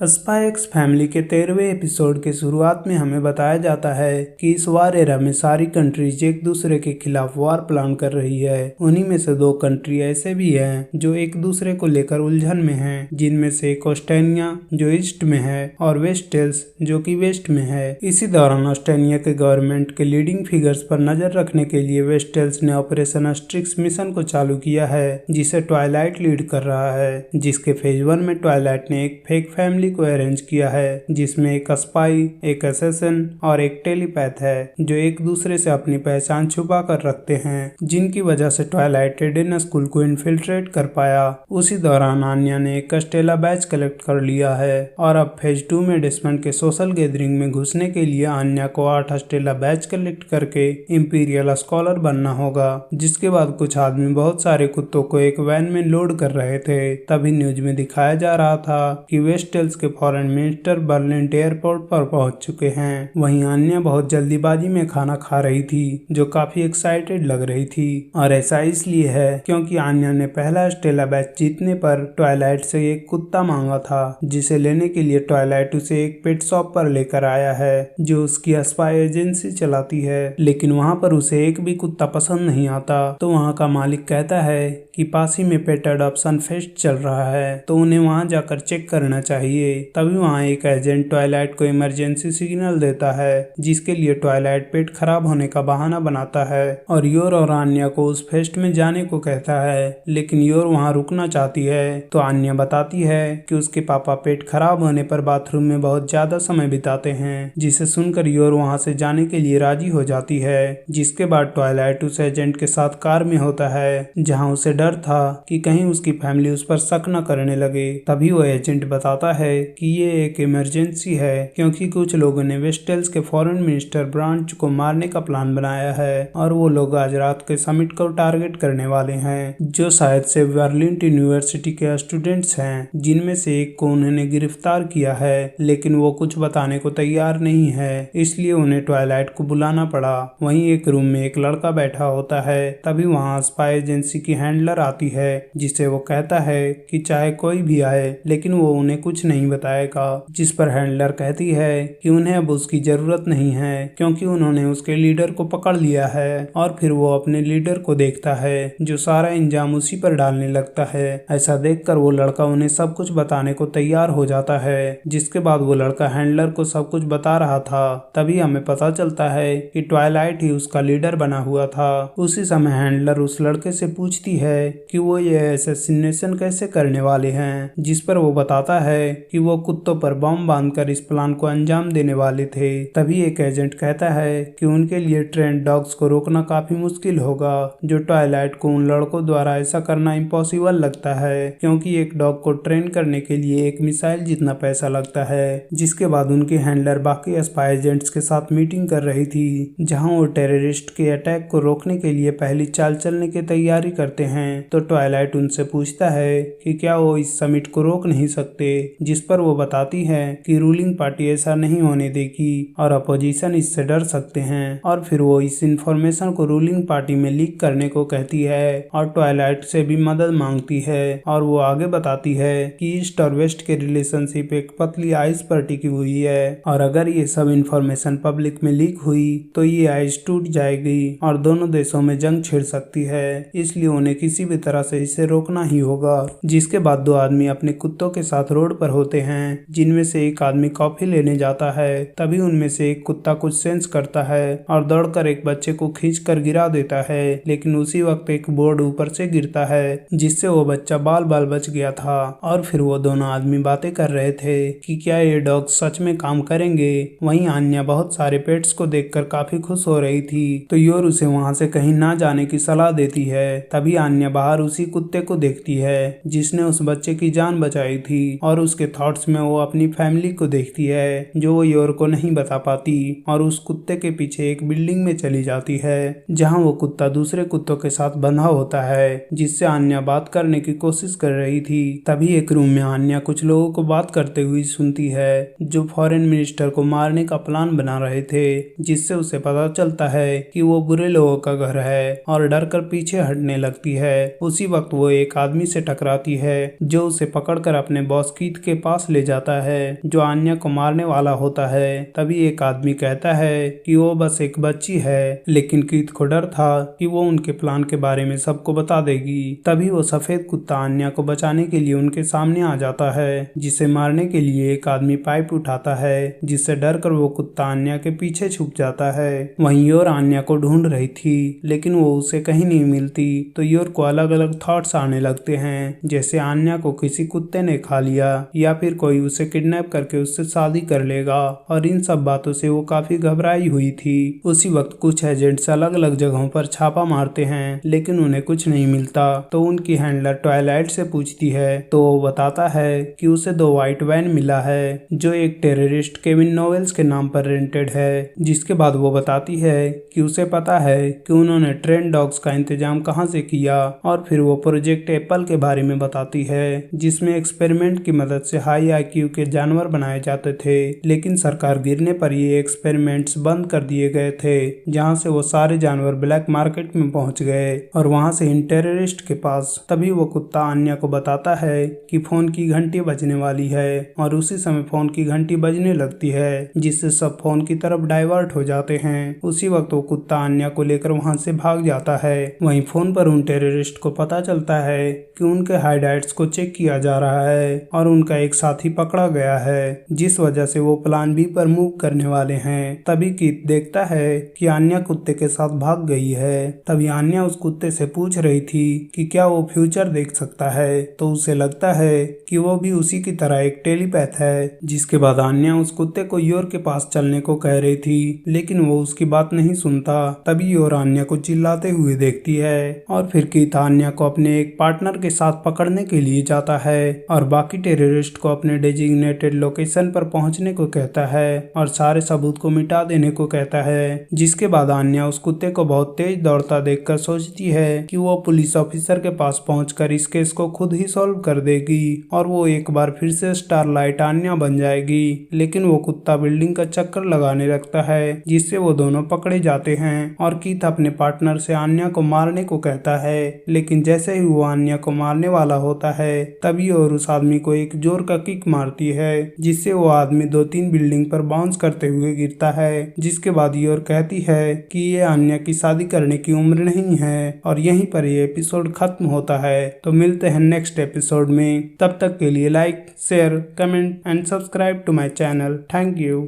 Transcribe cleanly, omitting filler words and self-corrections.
Spy x family के 13वें episode के शुरुआत में हमें बताया जाता है कि इस वार एरा में सारी कंट्रीज एक दूसरे के खिलाफ वार प्लान कर रही है। उन्हीं में से दो कंट्री ऐसे भी हैं जो एक दूसरे को लेकर उलझन में हैं, जिनमें से एक ऑस्ट्रेनिया जो ईस्ट में है और वेस्टेल्स जो कि वेस्ट में है। इसी दौरान ऑस्ट्रेनिया के गवर्नमेंट के लीडिंग फिगर्स पर नजर रखने के लिए वेस्टेल्स ने ऑपरेशन अस्ट्रिक्स मिशन को चालू किया है, जिसे ट्वाइलाइट लीड कर रहा है। जिसके फेज 1 में ट्वाइलाइट ने एक फेक फैमिली को अरेंज किया है, जिसमें एक स्पाई, एक असैसिन और एक टेलीपैथ है जो एक दूसरे से अपनी पहचान छुपा कर रखते हैं, जिनकी वजह से ट्वाइलाइट एडेन स्कूल को इन्फिल्ट्रेट कर पाया। उसी दौरान आन्या ने एक कस्टेला बैच कलेक्ट कर लिया है और अब फेज 2 में डेस्मंड के सोशल गैदरिंग में घुसने के लिए आन्या को 8 स्टेला बैच कलेक्ट करके इंपीरियल स्कॉलर बनना होगा। जिसके बाद कुछ आदमी बहुत सारे कुत्तों को एक वैन में लोड कर रहे थे। तभी न्यूज में दिखाया जा रहा था कि वेस्टेल्स के फॉरेन मिनिस्टर बर्लिन एयरपोर्ट पर पहुंच चुके हैं। वहीं आन्या बहुत जल्दीबाजी में खाना खा रही थी, जो काफी एक्साइटेड लग रही थी। और ऐसा इसलिए है क्योंकि आन्या ने पहला स्टेला बैच जीतने पर ट्वाइलाइट से एक कुत्ता मांगा था, जिसे लेने के लिए ट्वाइलाइट उसे एक पेट शॉप पर लेकर आया है जो उसकी स्पाई एजेंसी चलाती है। लेकिन वहाँ पर उसे एक भी कुत्ता पसंद नहीं आता, तो वहाँ का मालिक कहता है कि पास ही में पेट अडॉप्शन फेस्ट चल रहा है, तो उन्हें वहाँ जाकर चेक करना चाहिए। तभी वहाँ एक एजेंट ट्वाइलाइट को इमरजेंसी सिग्नल देता है, जिसके लिए ट्वाइलाइट पेट खराब होने का बहाना बनाता है और योर और आन्या को उस फेस्ट में जाने को कहता है। लेकिन योर वहाँ रुकना चाहती है, तो आन्या बताती है कि उसके पापा पेट खराब होने पर बाथरूम में बहुत ज्यादा समय बिताते हैं, जिसे सुनकर योर वहाँ से जाने के लिए राजी हो जाती है। जिसके बाद ट्वाइलाइट उस एजेंट के साथ कार में होता है, जहाँ उसे डर था कि कहीं उसकी फैमिली उस पर शक न करने लगे। तभी वो एजेंट बताता है कि ये एक इमरजेंसी है, क्योंकि कुछ लोगों ने वेस्टेल्स के फॉरेन मिनिस्टर ब्रांच को मारने का प्लान बनाया है और वो लोग आज रात के समिट को टारगेट करने वाले हैं, जो शायद से बर्लिन यूनिवर्सिटी के स्टूडेंट्स हैं, जिनमें से एक को उन्होंने गिरफ्तार किया है। लेकिन वो कुछ बताने को तैयार नहीं है, इसलिए उन्हें ट्वाइलाइट को बुलाना पड़ा। वहीं एक रूम में एक लड़का बैठा होता है। तभी वहाँ स्पाई एजेंसी की हैंडलर आती है, जिसे वो कहता है कि चाहे कोई भी आए, लेकिन वो उन्हें कुछ नहीं बताएगा। जिस पर हैंडलर कहती है कि उन्हें अब उसकी जरूरत नहीं है, क्योंकि उन्होंने उसके लीडर को पकड़ लिया है। और फिर वो अपने लीडर को देखता है, जो सारा इंजाम उसी पर डालने लगता है। ऐसा देखकर वो लड़का उन्हें सब कुछ बताने को तैयार हो जाता है। जिसके बाद वो लड़का हैंडलर को सब कुछ बता रहा था। तभी हमें पता चलता है कि ट्वाइलाइट ही उसका लीडर बना हुआ था। उसी समय हैंडलर उस लड़के से पूछती है कि वो ये असैसिनेशन कैसे करने वाले हैं, जिस पर वो बताता है कि वो कुत्तों पर बम बांधकर इस प्लान को अंजाम देने वाले थे। तभी एक एजेंट कहता है कि उनके लिए ट्रेंड डॉग्स को रोकना काफी मुश्किल होगा, जो ट्वाइलाइट को उन लड़कों द्वारा ऐसा करना इम्पॉसिबल लगता है, क्योंकि एक डॉग को ट्रेन करने के लिए एक मिसाइल जितना पैसा लगता है। जिसके बाद उनके हैंडलर बाकी स्पाई एजेंट्स के साथ मीटिंग कर रही थी, जहां वो टेररिस्ट के अटैक को रोकने के लिए पहली चाल चलने की तैयारी करते हैं। तो ट्वाइलाइट उनसे पूछता है कि क्या वो इस समिट को रोक नहीं सकते, जिस पर वो बताती है कि रूलिंग पार्टी ऐसा नहीं होने देगी और अपोजिशन इससे डर सकते हैं। और फिर वो इस इंफॉर्मेशन को रूलिंग पार्टी में लीक करने को कहती है और ट्वाइलाइट से भी मदद मांगती है। और वो आगे बताती है कि ईस्ट और वेस्ट के रिलेशनशिप एक पतली आइस पर टिकी हुई है, और अगर ये सब इंफॉर्मेशन पब्लिक में लीक हुई तो ये आइस टूट जाएगी और दोनों देशों में जंग छिड़ सकती है, इसलिए उन्हें किसी भी तरह से इसे रोकना ही होगा। जिसके बाद दो आदमी अपने कुत्तों के साथ रोड पर होते हैं, जिनमें से एक आदमी कॉफी लेने जाता है। तभी उनमें से एक कुत्ता कुछ सेंस करता है और दौड़कर एक बच्चे को खींचकर गिरा देता है। लेकिन उसी वक्त एक बोर्ड ऊपर से गिरता है, जिससे वो बच्चा बाल बाल बच गया था। और फिर वो दोनों आदमी बातें कर रहे थे कि क्या ये डॉग सच में काम करेंगे। वहीं आन्या बहुत सारे पेट्स को देखकर काफी खुश हो रही थी, तो योर उसे वहां से कहीं ना जाने की सलाह देती है। तभी आन्या बाहर उसी कुत्ते को देखती है जिसने उस बच्चे की जान बचाई थी, और उसके थॉट्स में वो अपनी फैमिली को देखती है, जो वो योर को नहीं बता पाती, और उस कुत्ते के पीछे एक बिल्डिंग में चली जाती है, जहां वो कुत्ता दूसरे कुत्तों के साथ बंधा होता है, जिससे आन्या बात करने की कोशिश कर रही थी। तभी एक रूम में आन्या कुछ लोगों को बात करते हुए सुनती है, जो फॉरेन मिनिस्टर को मारने का प्लान बना रहे थे, जिससे उसे पता चलता है कि वो बुरे लोगों का घर है और डर कर पीछे हटने लगती है। उसी वक्त वो एक आदमी से टकराती है, जो उसे पकड़कर अपने बॉस कीथ के पास पास ले जाता है जो आन्या को मारने वाला होता है। तभी एक आदमी कहता है कि वो बस एक बच्ची है, लेकिन कीथ को डर था कि वो उनके प्लान के बारे में सबको बता देगी। तभी वो सफेद कुत्ता आन्या को बचाने के लिए उनके सामने आ जाता है, जिसे मारने के लिए एक आदमी पाइप उठाता है, जिससे डर कर वो कुत्ता आन्या के पीछे छुप जाता है। वहीं योर आन्या को ढूंढ रही थी, लेकिन वो उसे कहीं नहीं मिलती। तो योर को अलग अलग थॉट्स आने लगते हैं, जैसे आन्या को किसी कुत्ते ने खा लिया या फिर कोई उसे किडनैप करके उससे शादी कर लेगा। और इन सब बातों से वो काफी घबराई हुई थी। उसी वक्त कुछ एजेंट्स अलग अलग जगहों पर छापा मारते हैं, लेकिन उन्हें कुछ नहीं मिलता। तो उनकी हैंडलर ट्वाइलाइट से पूछती है, तो वो बताता है कि उसे 2 व्हाइट वैन मिला है जो एक टेररिस्ट केविन नोवेल्स के नाम पर रेंटेड है। जिसके बाद वो बताती है कि उसे पता है कि उन्होंने ट्रेन डॉग्स का इंतजाम कहां से किया। और फिर वो प्रोजेक्ट एप्पल के बारे में बताती है, जिसमें एक्सपेरिमेंट की मदद से हाई आईक्यू के जानवर बनाए जाते थे, लेकिन सरकार गिरने पर ये एक्सपेरिमेंट्स बंद कर दिए गए थे, जहां से वो सारे जानवर ब्लैक मार्केट में पहुंच गए और वहां से इन टेररिस्ट के पास। तभी वो कुत्ता आन्या को बताता है कि फोन की घंटी बजने वाली है, और उसी समय फोन की घंटी बजने लगती है, जिससे सब फोन की तरफ डाइवर्ट हो जाते हैं। उसी वक्त वो कुत्ता आन्या को लेकर वहां से भाग जाता है। वहीं फोन पर उन टेररिस्ट को पता चलता है कि उनके हाइडाइट्स को चेक किया जा रहा है और उनका एक साथी पकड़ा गया है, जिस वजह से वो प्लान बी पर मूव करने वाले हैं। तभी कीथ देखता है कि आन्या कुत्ते के साथ भाग गई है। तभी आन्या उस कुत्ते से पूछ रही थी कि क्या वो फ्यूचर देख सकता है, तो उसे लगता है कि वो भी उसी की तरह एक टेलीपैथ है। जिसके बाद आन्या उस कुत्ते को योर के पास चलने को कह रही थी, लेकिन वो उसकी बात नहीं सुनता। तभी योर आन्या को चिल्लाते हुए देखती है और फिर कीथ आन्या को अपने एक पार्टनर के साथ पकड़ने के लिए जाता है और बाकी टेररिस्ट को अपने डेजिग्नेटेड लोकेशन पर पहुंचने को कहता है और सारे सबूत को मिटा देने को कहता है। जिसके बाद आन्या उस कुत्ते को बहुत तेज दौड़ता देखकर सोचती है कि वो पुलिस ऑफिसर के पास पहुंचकर इस केस को खुद ही सॉल्व कर देगी और वो एक बार फिर से स्टारलाइट आन्या बन जाएगी। लेकिन वो कुत्ता बिल्डिंग का चक्कर लगाने लगता है, जिससे वो दोनों पकड़े जाते हैं और कीथ अपने पार्टनर से आन्या को मारने को कहता है। लेकिन जैसे ही वो आन्या को मारने वाला होता है, तभी और उस आदमी को एक जोर का किक मारती है, जिससे वो आदमी 2-3 बिल्डिंग पर बाउंस करते हुए गिरता है। जिसके बाद योर कहती है कि ये आन्या की शादी करने की उम्र नहीं है। और यहीं पर ये एपिसोड खत्म होता है। तो मिलते हैं नेक्स्ट एपिसोड में। तब तक के लिए like, share, comment and subscribe to my channel. Thank you.